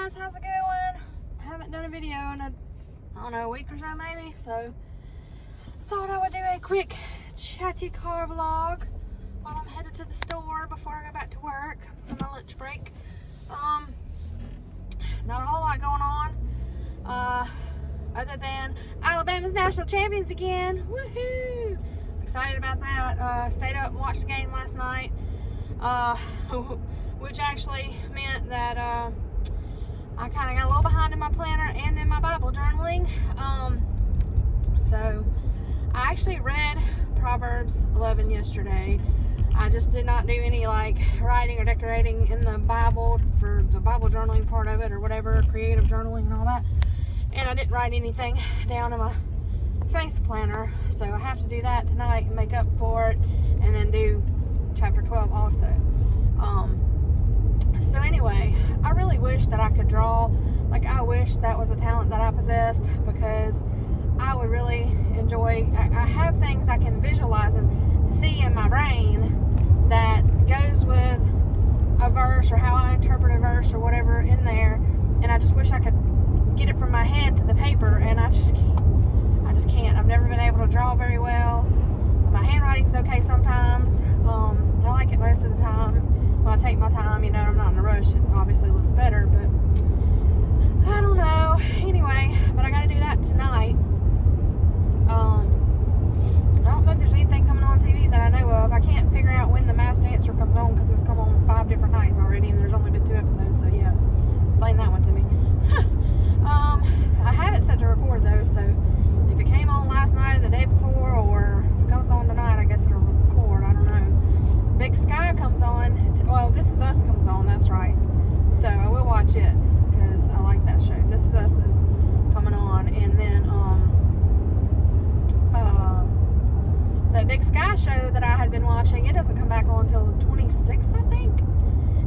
guys, how's it going? I haven't done a video in a week or so maybe, so thought I would do a quick Chatty Car vlog while I'm headed to the store before I go back to work on my lunch break. Not a whole lot going on, other than Alabama's national champions again. Woohoo! Excited about that. Stayed up and watched the game last night, which actually meant that I kind of got a little behind in my planner and in my Bible journaling. So I actually read Proverbs 11 yesterday. I just did not do any like writing or decorating in the Bible for the Bible journaling part of it or whatever, creative journaling and all that. And I didn't write anything down in my faith planner, so I have to do that tonight and make up for it, and then do chapter 12 also. So anyway, I really wish that I could draw. Like, I wish that was a talent that I possessed, because I would really enjoy. I have things I can visualize and see in my brain that goes with a verse or how I interpret a verse or whatever in there, and I just wish I could get it from my head to the paper, and I just can't. I've never been able to draw very well. My handwriting's okay sometimes. I like it most of the time. When I take my time, you know, I'm not in a rush. It obviously looks better, but I don't know. Anyway, but I got to do that tonight. I don't think there's anything coming on TV that I know of. I can't figure out when The Masked Dancer comes on, because it's come on 5 different nights already, and there's only been 2 episodes, so yeah. Explain that one to me. I have it set to record though, so if it came on last night or the day before, or if it comes on tonight, I guess it'll record. I don't know. Big Sky comes on. Well, This Is Us comes on. That's right. So I will watch it because I like that show. This Is Us is coming on, and then that Big Sky show that I had been watching, it doesn't come back on until the 26th, I think.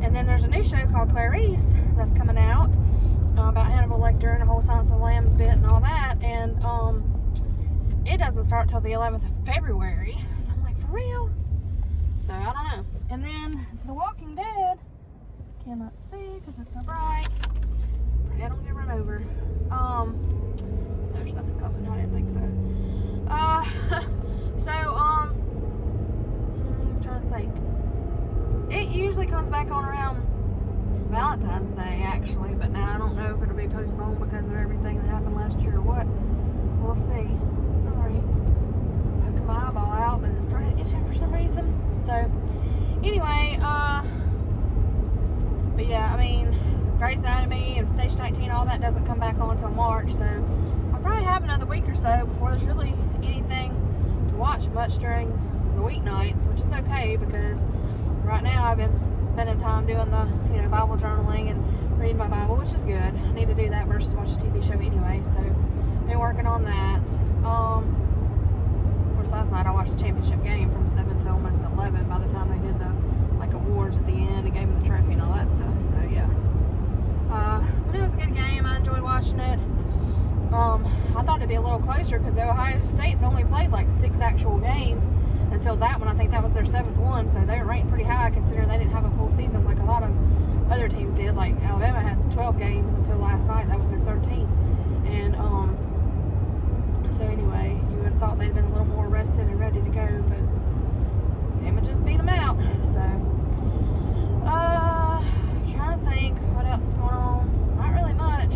And then there's a new show called Clarice that's coming out about Hannibal Lecter and the whole Silence of the Lambs bit and all that, and it doesn't start till the 11th of February. So I'm like, for real? So I don't know. And then The Walking Dead, cannot see because it's so bright. Pray I don't get run over. There's nothing coming. I didn't think so. I'm trying to think. It usually comes back on around Valentine's Day, actually, but now I don't know if it'll be postponed because of everything that happened last year or what. We'll see. Sorry, poking my eyeball out, but it started itching for some reason. So anyway, but yeah, I mean, Grey's Anatomy and Stage 19, all that doesn't come back on until March, so I'll probably have another week or so before there's really anything to watch much during the weeknights, which is okay, because right now I've been spending time doing the, Bible journaling and reading my Bible, which is good. I need to do that versus watch a TV show anyway, so been working on that. Of course, last night I watched the championship game from 7 till almost 11 by the time they did the awards at the end and gave them the trophy and all that stuff, so yeah. But it was a good game. I enjoyed watching it. I thought it'd be a little closer because Ohio State's only played like 6 actual games until that one. I think that was their 7th one, so they were ranked pretty high considering they didn't have a full season like a lot of other teams did. Like Alabama had 12 games until last night. That was their 13th. And so anyway, you would have thought they'd been a little more rested and ready to go, but Bama just beat them out. So trying to think what else is going on. Not really much.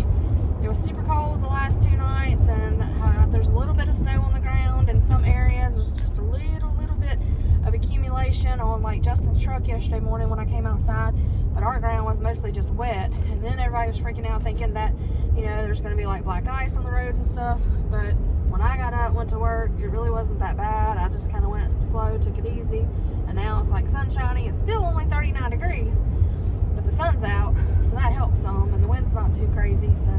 It was super cold the last 2 nights, and there's a little bit of snow on the ground in some areas. There's just a little bit of accumulation on like Justin's truck yesterday morning when I came outside, but our ground was mostly just wet. And then everybody was freaking out thinking that, there's going to be like black ice on the roads and stuff, but when I got up, went to work, it really wasn't that bad. I just kind of went slow, took it easy, and now it's like sunshiny. It's still only 39 degrees, but the sun's out, so that helps some, and the wind's not too crazy, so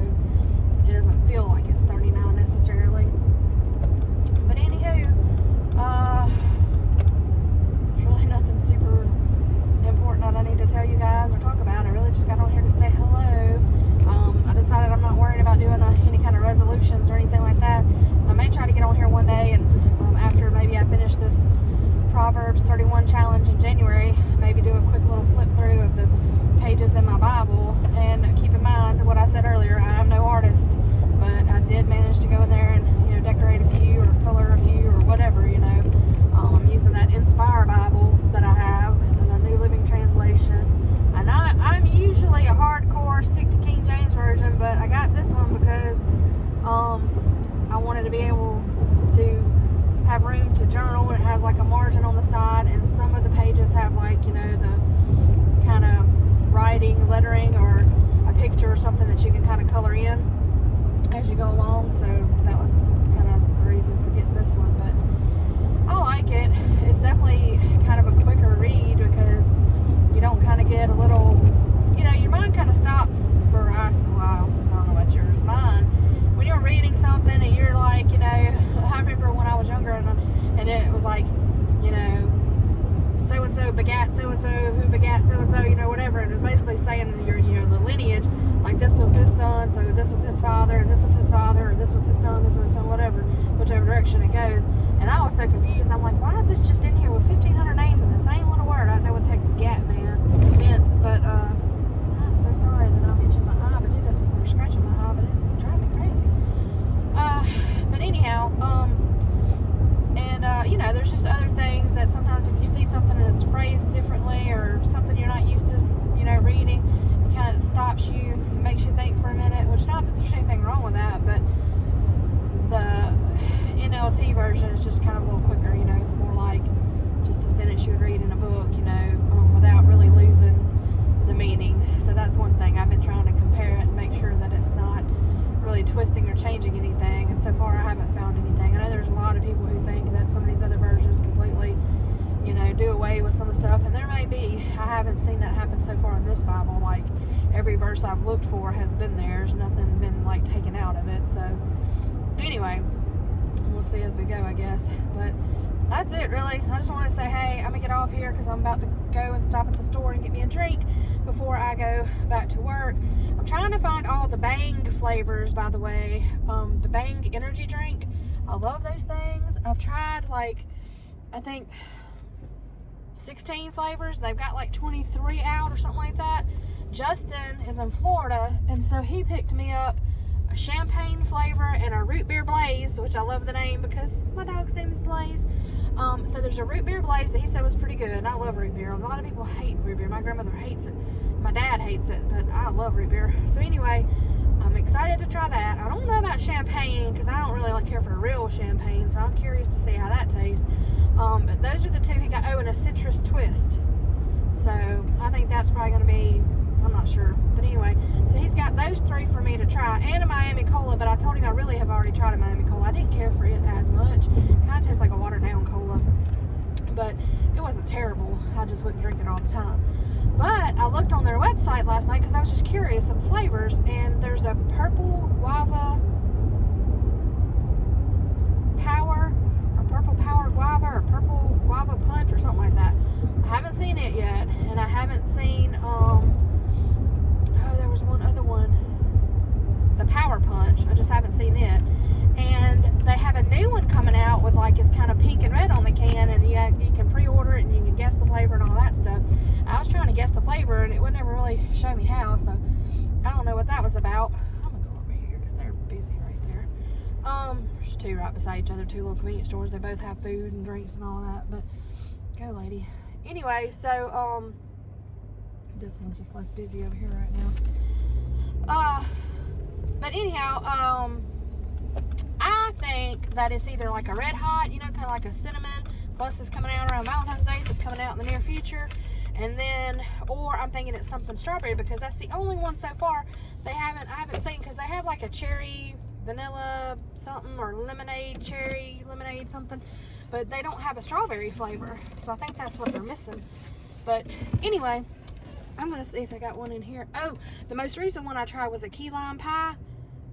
it doesn't feel like it's 39 necessarily. But anywho, there's really nothing super important that I need to tell you guys or talk about. I really just got on here to say hello. I decided I'm not worried about doing any kind of resolutions or anything like that. I may try to get on here one day, and after maybe I finish this Proverbs 31 challenge in January, maybe do a quick little flip through of the pages in my Bible, and keep in mind what I have room to journal. It has like a margin on the side, and some of the pages have like, you know, the kind of writing, lettering, or a picture or something that you can kind of color in as you go along. So that was kind of the reason for getting this one. But I like it. It's definitely kind of a quicker read because you don't kind of get a little, you know, your mind kind of stops for us. Well, I don't know about yours. Mine, when you're reading something and you're like, you know, I remember when I was younger and it was like, you know, so-and-so begat so-and-so who begat so-and-so, you know, whatever. And it was basically saying your, you know, the lineage, like this was his son, so this was his father, and this was his father, or this was his son, this was his son, whatever, whichever direction it goes. And I was so confused. I'm like, why is this just in here with 1,500 names in the same little word? I don't know what the heck begat meant, but I'm so sorry that I'm itching my eye, but it is, or scratching my eye, but it's driving me crazy. But anyhow, you know, there's just other things that sometimes if you see something and it's phrased differently or something you're not used to, you know, reading, it kind of stops you, it makes you think for a minute, which not that there's anything wrong with that, but the NLT version is just kind of a little quicker, you know, it's more like just a sentence you would read in a book, you know, without really losing the meaning. So that's one thing. I've been trying to compare it and make sure that it's not really twisting or changing anything, and so far I haven't found anything. I know there's a lot of people who think that some of these other versions completely, you know, do away with some of the stuff, and there may be. I haven't seen that happen so far in this Bible. Like, every verse I've looked for has been there. There's nothing been, like, taken out of it. So, anyway, we'll see as we go, I guess. But that's it, really. I just want to say, hey, I'm going to get off here because I'm about to go and stop at the store and get me a drink before I go back to work. I'm trying to find all the Bang flavors, by the way. The Bang energy drink. I love those things. I've tried, like, I think 16 flavors. They've got like 23 out or something like that. Justin is in Florida, and so he picked me up a champagne flavor and a root beer blaze, which I love the name because my dog's name is Blaze. So there's a root beer blaze that he said was pretty good, and I love root beer. A lot of people hate root beer. My grandmother hates it. My dad hates it, but I love root beer. So anyway, I'm excited to try that. I don't know about champagne because I don't really care for real champagne, so I'm curious to see how that tastes. But those are the two he got. Oh, and a citrus twist. So I think that's probably going to be, I'm not sure. But anyway, so he's got those three for me to try, and a Miami Cola, but I told him I really have already tried a Miami Cola. I didn't care for it as much. Kind of tastes like a watered down cola, but it wasn't terrible. I just wouldn't drink it all the time. But I looked on their website last night because I was just curious of the flavors, and there's a purple guava power, or purple power guava, or purple guava punch, or something like that. I haven't seen it yet, and I haven't seen, there was one other one, the power punch. I just haven't seen it. And they have a new one coming out with, like, it's kind of pink and red on the can, and you can pre-order it and you can guess the flavor and all that stuff. I was trying to guess the flavor and it would never really show me how, so I don't know what that was about. I'm gonna go over here because they're busy right there. There's two right beside each other, two little convenience stores. They both have food and drinks and all that, but go lady. Anyway, so this one's just less busy over here right now. But anyhow, I think that it's either like a red hot, you know, kind of like a cinnamon. Bus is coming out around Valentine's Day. It's coming out in the near future. And then, or I'm thinking it's something strawberry because that's the only one so far I haven't seen, because they have like a cherry vanilla something, or lemonade, cherry lemonade something, but they don't have a strawberry flavor. So I think that's what they're missing. But anyway, I'm going to see if I got one in here. Oh, the most recent one I tried was a key lime pie.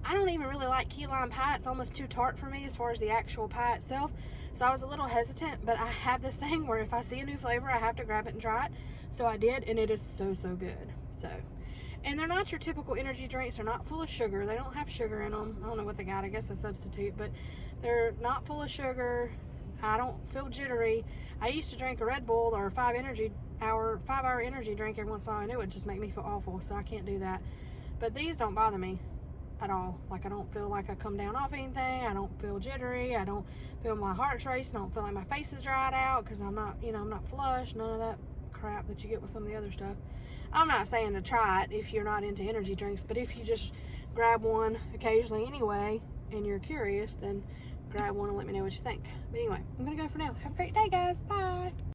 I don't even really like key lime pie. It's almost too tart for me as far as the actual pie itself. So I was a little hesitant, but I have this thing where if I see a new flavor, I have to grab it and try it. So I did, and it is so good. So, and they're not your typical energy drinks. They're not full of sugar. They don't have sugar in them. I don't know what they got. I guess a substitute, but they're not full of sugar. I don't feel jittery. I used to drink a Red Bull or a 5-hour energy drink every once in a while, and it would just make me feel awful. So I can't do that. But these don't bother me at all. Like, I don't feel like I come down off anything. I don't feel jittery. I don't feel my heart's racing. I don't feel like my face is dried out because I'm not, I'm not flushed. None of that crap that you get with some of the other stuff. I'm not saying to try it if you're not into energy drinks, but if you just grab one occasionally anyway and you're curious, then grab one and let me know what you think. But anyway, I'm gonna go for now. Have a great day, guys. Bye.